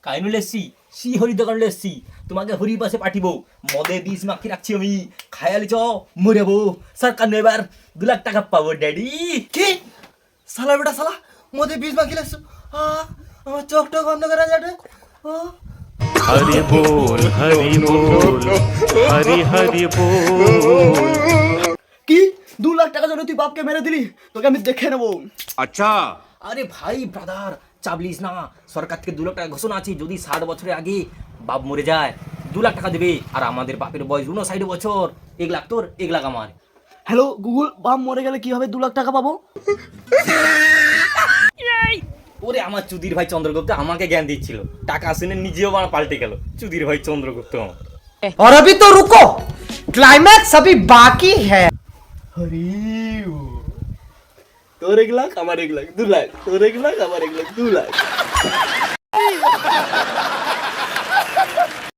কাইনু লেসি C Hari দোকান লেসি তোমাকে হরি পাশে পাঠিব মদে বিষ মাখি রাখছি আমি খায়ালি চ মরেবো সরকার এবার 2 লাখ টাকা পাবো ড্যাডি কি শালা বেটা শালা মদে বীজ মাখি লাগছো আমার চোখটা বন্ধ করা যাবে हरि बोल हरि बोल हरि हरि बोल। কি 2 লাখ টাকা জন্য তুই বাপকে মেরে দিলি তোকে আমি দেখে নেবো আরে ভাই ব্রাদার চাবলিস না সরকার থেকে 2 লাখ টাকা ঘোষণা আছে যদি 60 বছরের আগে বাপ মরে যায় 2 লাখ টাকা দেবে আর আমাদের বাপের বয়স 59 বছর 1 লাখ তোর 1 লাখ আমার হ্যালো গুগল বাপ মরে গেলে কিভাবে 2 লাখ টাকা পাবো ওরে আমার চুদির ভাই চন্দ্রগুপ্ত আমাকে জ্ঞান দিচ্ছিল টাকা শুনে নিজেও আমার পাল্টে গেল চুদির ভাই চন্দ্রগুপ্ত আমার और अभी तो रुको, क्लाइमैक्स अभी बाकी है। হরি তোর 1 লাখ আমার 1 লাখ 2 লাখ তোর 1 লাখ আমার 1 লাখ 2 লাখ